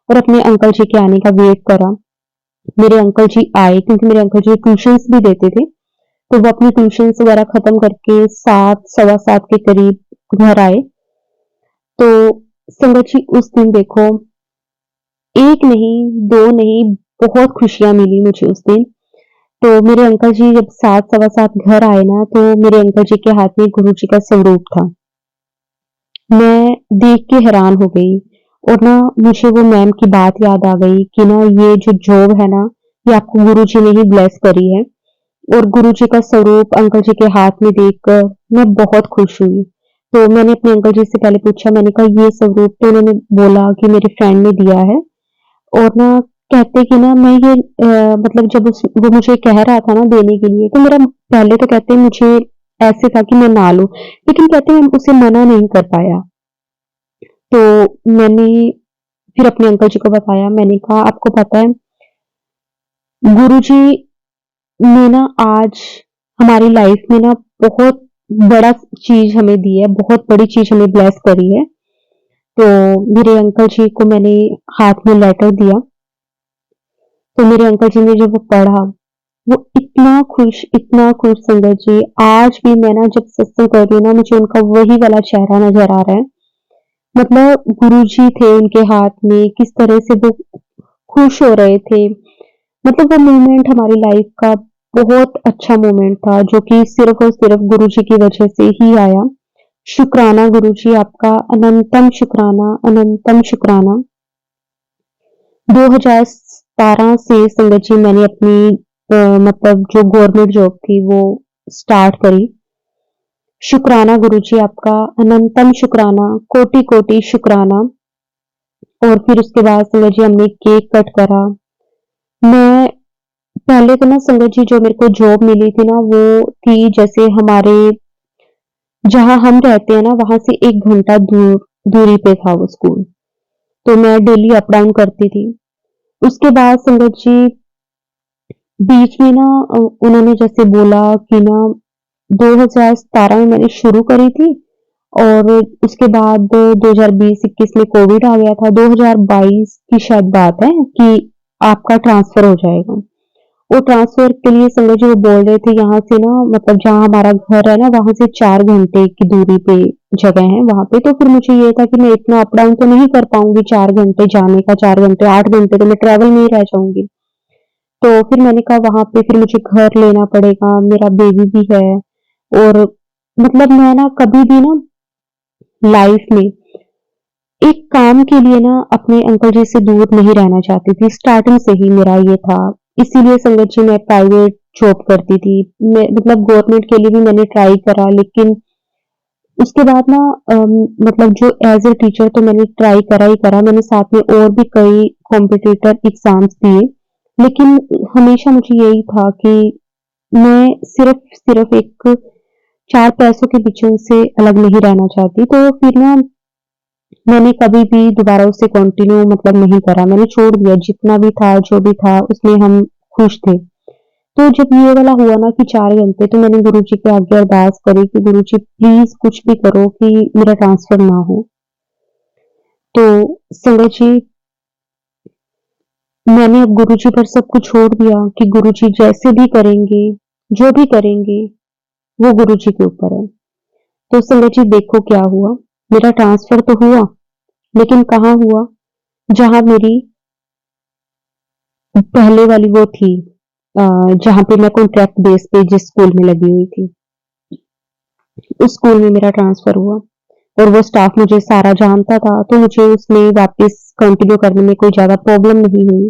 और अपने अंकल जी के आने का वेट करा। मेरे अंकल जी आए, क्योंकि मेरे अंकल जी ट्यूशन्स भी देते थे। तो वो अपनी ट्यूशन्स वगैरह खत्म करके 7 सवा 7 के करीब घर आए। तो संगत जी उस दिन देखो 1 नहीं, 2 नहीं, बहुत खुशियाँ मिली मुझे उस दिन। तो मेरे अंकल जी जब 7 सवा 7 घर आए ना, तो मेरे अंकल जी के हाथ में गुरु जी का स्वरूप था। मैं देख के हैरान हो गई। और ना मुझे वो मैम की बात याद आ गई कि ना ये जो जॉब है ना, ये आपको गुरु जी ने ही ब्लेस करी है। और गुरु जी का स्वरूप अंकल जी के हाथ में देखकर मैं बहुत खुश हुई। तो मैंने अपने अंकल जी से पहले पूछा, मैंने कहा ये स्वरूप, तो उन्होंने बोला कि मेरी फ्रेंड ने दिया है। और ना कहते कि ना मैं ये मतलब जब वो मुझे कह रहा था ना देने के लिए, तो मेरा पहले तो कहते मुझे ऐसे था कि मैं ना लूं, लेकिन कहते मैं उसे मना नहीं कर पाया। तो मैंने फिर अपने अंकल जी को बताया, मैंने कहा आपको पता है गुरुजी ने ना आज हमारी लाइफ में ना बहुत बड़ा चीज़ हमें दी है, बहुत बड़ी चीज़ हमें ब्लेस करी है। तो मेरे अंकल जी को मैंने हाथ में लेटर दिया, तो मेरे अंकल जी ने जब वो पढ़ा, वो इतना खुश संगत जी, आज भी मैं ना जब सत्संग कर रही हूँ ना, मुझे उनका वही वाला चेहरा नज़र आ रहा है। मतलब गुरुजी थे उनके हाथ में, किस तरह से वो खुश हो रहे थे। मतलब वो मोमेंट हमारी लाइफ का बहुत अच्छा मोमेंट था, जो कि सिर्फ़ और सिर्फ़ गुरुजी की वजह से ही आया। शुक्राना गुरुजी आपका, अनंतम शुक्राना, अनंतम शुक्राना। 2017 से संगत जी मैंने अपनी मतलब जो गवर्नमेंट जॉब थी वो स्टार्ट करी। शुक्राना गुरुजी आपका, अनंतम शुक्राना, कोटि-कोटि शुक्राना। और फिर उसके बाद संगत जी हमने केक कट करा। मैं पहले तो ना संगत जी जो मेरे को जॉब मिली थी ना, वो थी जैसे हमारे जहाँ हम रहते हैं ना, वहाँ से 1 घंटा दूरी पे था वो स्कूल। तो मैं डेली अप डाउन करती थी। उसके बाद संगत जी बीच में ना उन्होंने जैसे बोला कि ना 2017 में मैंने शुरू करी थी। और उसके बाद 2020-21 में कोविड आ गया था। 2022 की शायद बात है कि आपका ट्रांसफर हो जाएगा। वो ट्रांसफर के लिए संजय जी वो बोल रहे थे यहाँ से ना, मतलब जहाँ हमारा घर है ना, वहाँ से 4 घंटे की दूरी पे जगह है वहाँ पे। तो फिर मुझे ये था कि मैं इतना अप डाउन तो नहीं कर पाऊंगी, 4 घंटे जाने का, 4 घंटे 8 घंटे तो मैं ट्रैवल में ही रह जाऊंगी। तो फिर मैंने कहा वहाँ पे फिर मुझे घर लेना पड़ेगा, मेरा बेबी भी है। और मतलब मैं ना कभी भी ना लाइफ में एक काम के लिए ना अपने अंकल जी से दूर नहीं रहना चाहती थी, स्टार्टिंग से ही मेरा ये था। इसीलिए संगत जी मैं प्राइवेट जॉब करती थी। मैं मतलब गवर्नमेंट के लिए भी मैंने ट्राई करा, लेकिन उसके बाद ना मतलब जो एज़ अ टीचर तो मैंने ट्राई करा ही करा। मैंने साथ में और भी कई कॉम्पिटिटर एग्ज़ाम्स दिए, लेकिन हमेशा मुझे यही था कि मैं सिर्फ सिर्फ एक 4 पैसों के पीछे उनसे अलग नहीं रहना चाहती। तो फिर ना मैंने कभी भी दोबारा उसे कंटिन्यू मतलब नहीं करा, मैंने छोड़ दिया। जितना भी था, जो भी था उसमें हम खुश थे। तो जब ये वाला हुआ ना कि 4 घंटे, तो मैंने गुरुजी के आगे अरदास करी कि गुरुजी प्लीज़ कुछ भी करो कि मेरा ट्रांसफ़र ना हो। तो संगत जी, मैंने अब गुरुजी पर सब कुछ छोड़ दिया कि गुरुजी जैसे भी करेंगे, जो भी करेंगे, वो गुरुजी के ऊपर है। तो संगत जी देखो क्या हुआ, मेरा ट्रांसफ़र तो हुआ, लेकिन कहाँ हुआ? जहाँ मेरी पहले वाली वो थी, अ, जहाँ पे मैं कॉन्ट्रैक्ट बेस पे जिस स्कूल में लगी हुई थी, उस स्कूल में मेरा ट्रांसफ़र हुआ और वो स्टाफ मुझे सारा जानता था, तो मुझे उसमें वापस कंटिन्यू करने में कोई ज़्यादा प्रॉब्लम नहीं हुई।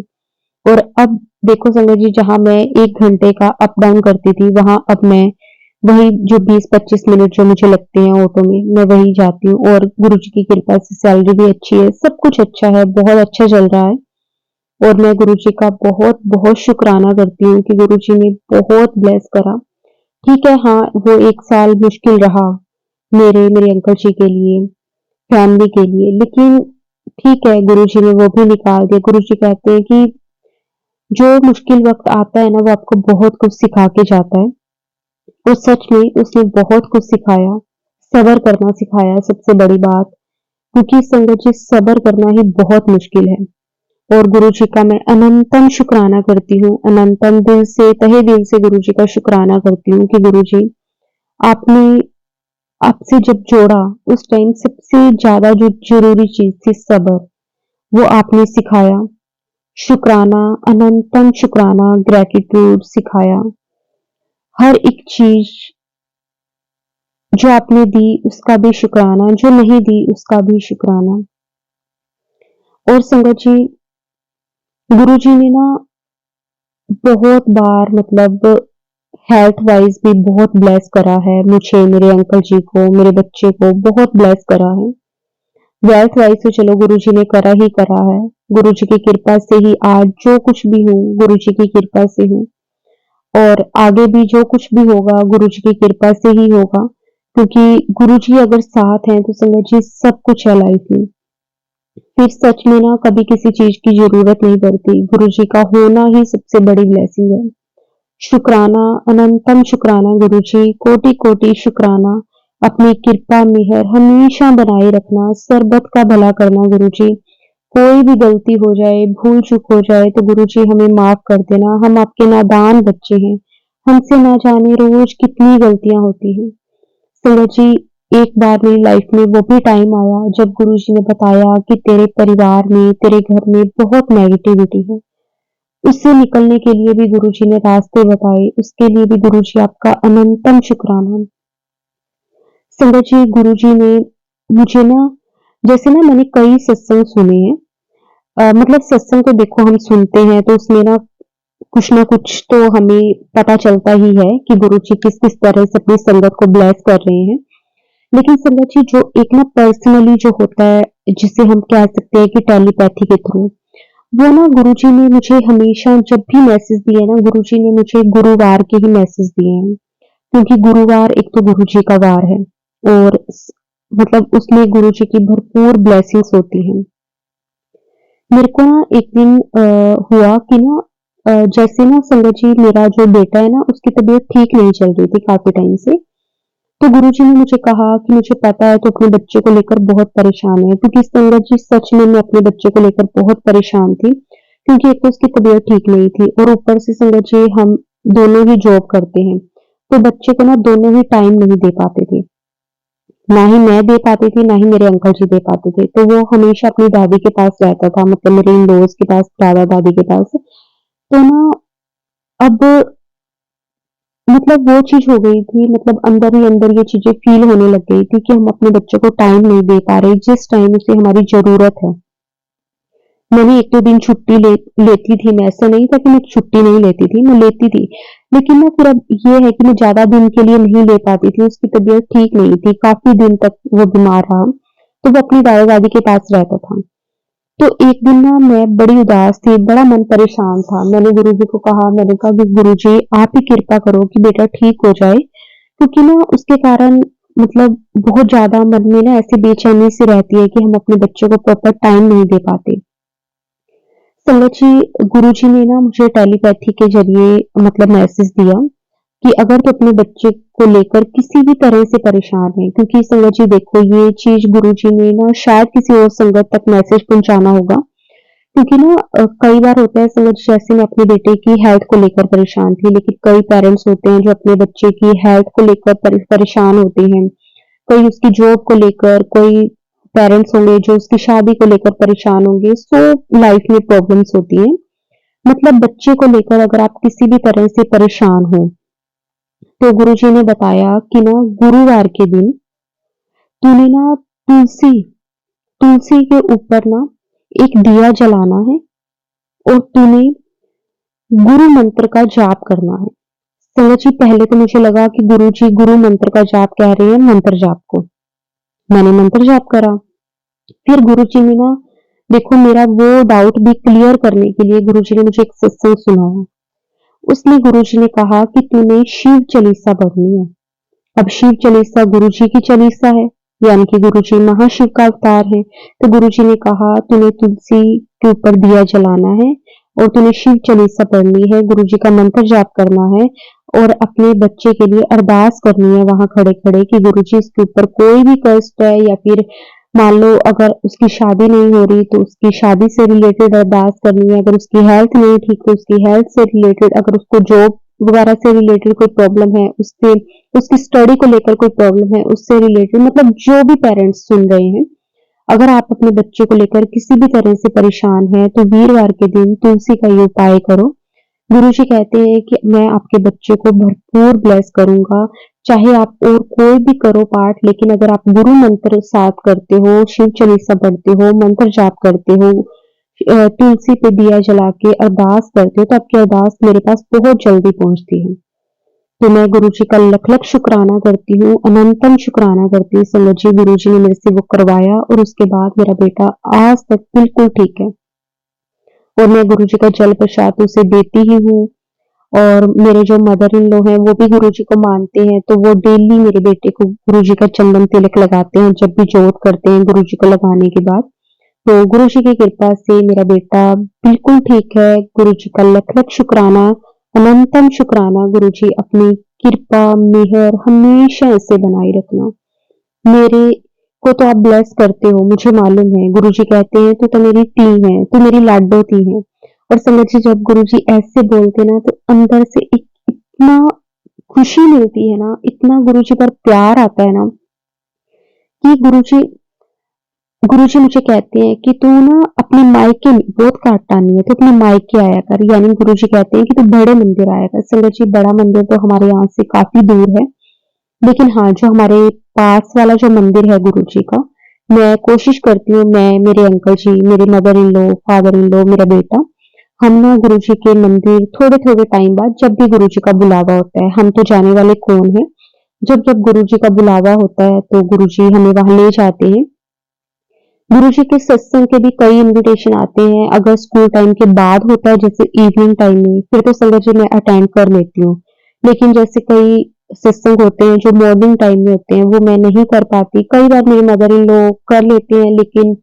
और अब देखो संगत जी, जहाँ मैं 1 घंटे का अप डाउन करती थी, वहाँ अब मैं वही जो 20-25 मिनट जो मुझे लगते हैं ऑटो में, मैं वही जाती हूँ और गुरुजी की कृपा से सैलरी भी अच्छी है, सब कुछ अच्छा है, बहुत अच्छा चल रहा है। और मैं गुरुजी का बहुत-बहुत शुक्राना करती हूँ कि गुरुजी ने बहुत ब्लेस करा। ठीक है, हाँ, वो 1 साल मुश्किल रहा मेरे अंकल जी के लिए, फैमिली के लिए, लेकिन ठीक है, गुरुजी ने वो भी निकाल दिया। गुरुजी कहते हैं कि जो मुश्किल वक़्त आता है ना, वो आपको बहुत कुछ सिखा के जाता है। और सच में उसने बहुत कुछ सिखाया, सब्र करना सिखाया सबसे बड़ी बात, क्योंकि संगत जी सब्र करना ही बहुत मुश्किल है। और गुरुजी का मैं अनंतम शुक्राना करती हूँ, अनंतम दिल से, तहे दिल से गुरुजी का शुक्राना करती हूँ कि गुरुजी, आपने आपसे जब जोड़ा, उस टाइम सबसे ज़्यादा जो ज़रूरी चीज़ थी सब्र, वो आपने सिखाया। शुक्राना, अनंतम शुक्राना, ग्रैटिट्यूड सिखाया। हर एक चीज़ जो आपने दी उसका भी शुक्राना, जो नहीं दी उसका भी शुक्राना। और संगत जी, गुरुजी ने ना बहुत बार मतलब हेल्थ वाइज़ भी बहुत ब्लेस करा है मुझे, मेरे अंकल जी को, मेरे बच्चे को बहुत ब्लेस करा है। वेल्थ वाइज़ तो चलो गुरुजी ने करा ही करा है। गुरुजी की कृपा से ही आज जो कुछ भी हूँ, गुरुजी की कृपा से हूँ। और आगे भी जो कुछ भी होगा गुरुजी की कृपा से ही होगा, क्योंकि गुरुजी अगर साथ हैं तो संगत जी सब कुछ है लाइफ में। फिर सच में ना कभी किसी चीज़ की ज़रूरत नहीं पड़ती, गुरुजी का होना ही सबसे बड़ी ब्लेसिंग है। शुक्राना, अनंतम शुक्राना गुरुजी, कोटि-कोटि शुक्राना। अपनी कृपा मेहर हमेशा बनाए रखना, सर्बत का भला करना गुरुजी। कोई भी गलती हो जाए, भूल-चूक हो जाए तो गुरुजी हमें माफ़ कर देना, हम आपके नादान बच्चे हैं। हमसे ना जाने रोज़ कितनी गलतियाँ होती हैं। संगत जी, एक बार मेरी लाइफ में वो भी टाइम आया जब गुरुजी ने बताया कि तेरे परिवार में, तेरे घर में बहुत नेगेटिविटी है। उससे निकलने के लिए भी गुरुजी ने रास्ते बताए, उसके लिए भी गुरुजी आपका अनंतम शुक्राना। संगत जी, गुरुजी ने मुझे ना, जैसे ना मैंने कई सत्संग सुने हैं, मतलब सत्संग तो देखो हम सुनते हैं तो उसमें ना कुछ तो हमें पता चलता ही है कि गुरुजी किस-किस तरह से अपनी संगत को ब्लेस कर रहे हैं। लेकिन संगत जी, जो एक ना पर्सनली जो होता है, जिसे हम कह सकते हैं कि टेलीपैथी के थ्रू, वो ना गुरुजी ने मुझे हमेशा जब भी मैसेज दिए ना, गुरुजी ने मुझे गुरुवार के ही मैसेज दिए हैं। क्योंकि गुरुवार एक तो गुरुजी का वार है और मतलब उसमें गुरुजी की भरपूर ब्लेसिंग्स होती हैं। मेरे को ना एक दिन हुआ कि ना, जैसे ना संगत जी, मेरा जो बेटा है ना उसकी तबीयत ठीक नहीं चल रही थी काफ़ी टाइम से। तो गुरुजी ने मुझे कहा कि मुझे पता है तू अपने बच्चे को लेकर बहुत परेशान है, क्योंकि संगत जी सच में मैं अपने बच्चे को लेकर बहुत परेशान थी, क्योंकि एक तो उसकी तबीयत ठीक नहीं थी और ऊपर से संगत जी हम दोनों ही जॉब करते हैं, तो बच्चे को ना दोनों ही टाइम नहीं दे पाते थे। ना ही मैं दे पाती थी, ना ही मेरे अंकल जी दे पाते थे। तो वो हमेशा अपनी दादी के पास रहता था, मतलब मेरे इन-लॉज़ के पास, दादा-दादी के पास। तो ना अब मतलब वो चीज़ हो गई थी, मतलब अंदर ही अंदर ये चीज़ें फ़ील होने लग गई थी कि हम अपने बच्चे को टाइम नहीं दे पा रहे, जिस टाइम उसे हमारी ज़रूरत है। मैंने 1-2 दिन छुट्टी लेती थी मैं, ऐसा नहीं था कि मैं छुट्टी नहीं लेती थी, मैं लेती थी। लेकिन ना फिर अब ये है कि मैं ज़्यादा दिन के लिए नहीं ले पाती थी, उसकी तबीयत ठीक नहीं थी, काफ़ी दिन तक वो बीमार रहा, तो वो अपनी दादा-दादी के पास रहता था। तो एक दिन ना मैं बड़ी उदास थी, बड़ा मन परेशान था। मैंने गुरुजी को कहा, मैंने कहा कि गुरुजी आप ही कृपा करो कि बेटा ठीक हो जाए, क्योंकि ना उसके कारण मतलब बहुत ज़्यादा मन में ना ऐसी बेचैनी सी रहती है कि हम अपने बच्चों को प्रॉपर टाइम नहीं दे पाते। संगत जी, गुरुजी ने ना मुझे टेलीपैथी के ज़रिए मतलब मैसेज दिया कि अगर तू अपने बच्चे को लेकर किसी भी तरह से परेशान है, क्योंकि संगत जी देखो ये चीज़ गुरुजी ने ना शायद किसी और संगत तक मैसेज पहुँचाना होगा, क्योंकि ना कई बार होता है संगत जी, जैसे मैं अपने बेटे की हेल्थ को लेकर परेशान थी, लेकिन कई पेरेंट्स होते हैं जो अपने बच्चे की हेल्थ को लेकर परेशान होते हैं। कोई उसकी जॉब को लेकर, कोई पेरेंट्स होंगे जो उसकी शादी को लेकर परेशान होंगे, सो लाइफ में प्रॉब्लम्स होती हैं। मतलब बच्चे को लेकर अगर आप किसी भी तरह से परेशान हो, तो गुरुजी ने बताया कि ना गुरुवार के दिन तूने ना तुलसी तुलसी के ऊपर ना एक दिया जलाना है और तूने गुरु मंत्र का जाप करना है। संगत जी पहले तो मुझे लगा कि गुरुजी गुरु मंत्र का जाप कह रहे हैं मंत्र जाप को। मैंने मंत्र जाप करा। फिर गुरुजी ने ना देखो मेरा वो डाउट भी क्लियर करने के लिए गुरुजी ने मुझे एक सत्संग सुनाया। उसमें गुरुजी ने कहा कि तूने शिव चालीसा पढ़नी है। अब शिव चालीसा गुरुजी की चालीसा है, यानी कि गुरुजी महाशिव का अवतार है। तो गुरुजी ने कहा तूने तुलसी के ऊपर दिया जलाना है और तूने शिव चालीसा पढ़नी है, गुरुजी का मंत्र जाप करना है और अपने बच्चे के लिए अरदास करनी है वहां खड़े खड़े कि गुरुजी इसके ऊपर कोई भी कष्ट है, या फिर मान लो अगर उसकी शादी नहीं हो रही तो उसकी शादी से रिलेटेड अरदास करनी है, अगर उसकी हेल्थ नहीं ठीक तो उसकी हेल्थ से रिलेटेड, अगर उसको जॉब वगैरह से रिलेटेड कोई प्रॉब्लम है, उससे उसकी स्टडी को लेकर कोई प्रॉब्लम है, उससे रिलेटेड मतलब जो भी पेरेंट्स सुन रहे हैं, अगर आप अपने बच्चे को लेकर किसी भी तरह से परेशान हैं, तो वीरवार के दिन तुलसी का ये उपाय करो। गुरुजी कहते हैं कि मैं आपके बच्चे को भरपूर ब्लेस करूंगा, चाहे आप और कोई भी करो पाठ, लेकिन अगर आप गुरु मंत्र साथ करते हो, शिव चालीसा पढ़ते हो, मंत्र जाप करते हो, तुलसी पे दिया जला के अरदास करते हो, तो आपकी अरदास मेरे पास बहुत जल्दी पहुंचती है। तो मैं गुरुजी का लख-लख शुक्राना करती हूँ, अनंतम शुक्राना करती हूँ। संगत जी गुरुजी ने मेरे से वो करवाया और उसके बाद मेरा बेटा आज तक बिल्कुल ठीक है और मैं गुरुजी का जल प्रसाद उसे देती ही हूँ। और मेरे जो मदर इन लॉ हैं वो भी गुरुजी को मानते हैं, तो वो डेली मेरे बेटे को गुरुजी का चंदन तिलक लगाते हैं जब भी जोत करते हैं गुरुजी को लगाने के बाद। तो गुरुजी की कृपा से मेरा बेटा बिल्कुल ठीक है। गुरुजी का लख-लख शुक्राना, अनंतम शुक्राना। गुरुजी अपनी कृपा, मेहर हमेशा ऐसे बनाए रखना। मेरे को तो आप ब्लेस करते हो, मुझे मालूम है। गुरुजी कहते हैं तू तो मेरी टी है, तू मेरी लाडोती है। और संगत जी जब गुरुजी ऐसे बोलते ना तो अंदर से एक इतना खुशी मिलती है ना, इतना गुरुजी पर प्यार आता है ना कि गुरुजी मुझे कहते हैं कि तू ना अपने मायके में बहुत काटा नहीं है, तो अपने मायके आया कर। यानी गुरुजी कहते हैं कि तू बड़े मंदिर आया कर। संगत जी बड़ा मंदिर तो हमारे यहाँ से काफी दूर है, लेकिन हाँ जो हमारे पास वाला जो मंदिर है गुरुजी का, मैं कोशिश करती हूँ, मैं, मेरे अंकल जी, मेरे mother in law, father in law, मेरा बेटा, हम ना गुरुजी के मंदिर थोड़े-थोड़े टाइम बाद जब भी गुरुजी का बुलावा होता है, हम तो जाने वाले कौन हैं, जब-जब गुरुजी का बुलावा होता है तो गुरुजी हमें वहाँ ले जाते हैं। गुरुजी के सत्संग के भी कई इनविटेशन आते हैं, अगर स्कूल टाइम के बाद होता है जैसे इवनिंग टाइम में, फिर तो संगत जी मैं अटेंड कर लेती हूँ। लेकिन जैसे कई सत्संग होते हैं जो मॉर्निंग टाइम में होते हैं, वो मैं नहीं कर पाती। कई बार मेरे मदर इन लॉ कर लेते हैं, लेकिन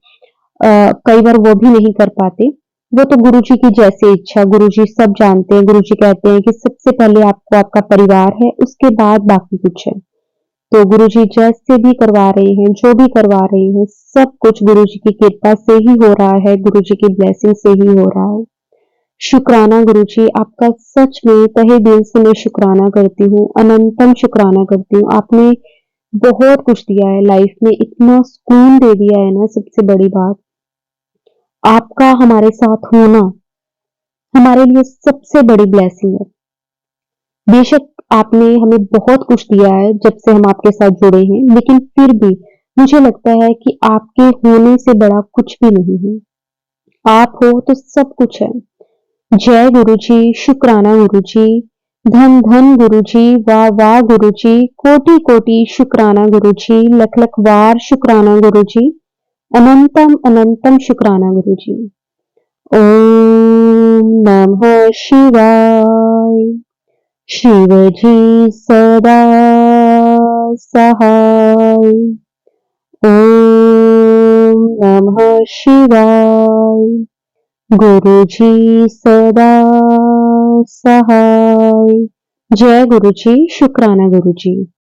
कई बार वो भी नहीं कर पाते। वो तो गुरुजी की जैसे इच्छा, गुरुजी सब जानते हैं। गुरुजी कहते हैं कि सबसे पहले आपको आपका परिवार है, उसके बाद बाकी कुछ है। तो गुरुजी जैसे भी करवा रहे हैं, जो भी करवा रहे हैं, सब कुछ गुरुजी की कृपा से ही हो रहा है, गुरुजी की ब्लेसिंग से ही हो रहा है। शुक्राना गुरुजी, आपका सच में तहे दिल से मैं शुक्राना करती हूँ, अनंतम शुक्राना करती हूँ। आपने बहुत कुछ दिया है लाइफ में, इतना सुकून दे दिया है ना, सबसे बड़ी बात। आपका हमारे साथ होना हमारे लिए सबसे बड़ी ब्लेसिंग है। बेशक आपने हमें बहुत कुछ दिया है जब से हम आपके साथ जुड़े हैं, लेकिन फिर भी मुझे लगता है कि आपके होने से बड़ा कुछ भी नहीं है। आप हो तो सब कुछ है। जय गुरुजी, शुक्राना गुरुजी, धन धन गुरुजी, वाह वाह गुरुजी, कोटि कोटि शुक्राना गुरुजी, लख लख बार शुक्राना गुरुजी। अनंतम अनंतम शुक्राना गुरुजी। ओम नमः शिवाय। शिवजी सदा सहाय। ओम नमः शिवाय। गुरुजी सदा सहाय। जय गुरुजी, शुक्राना गुरुजी।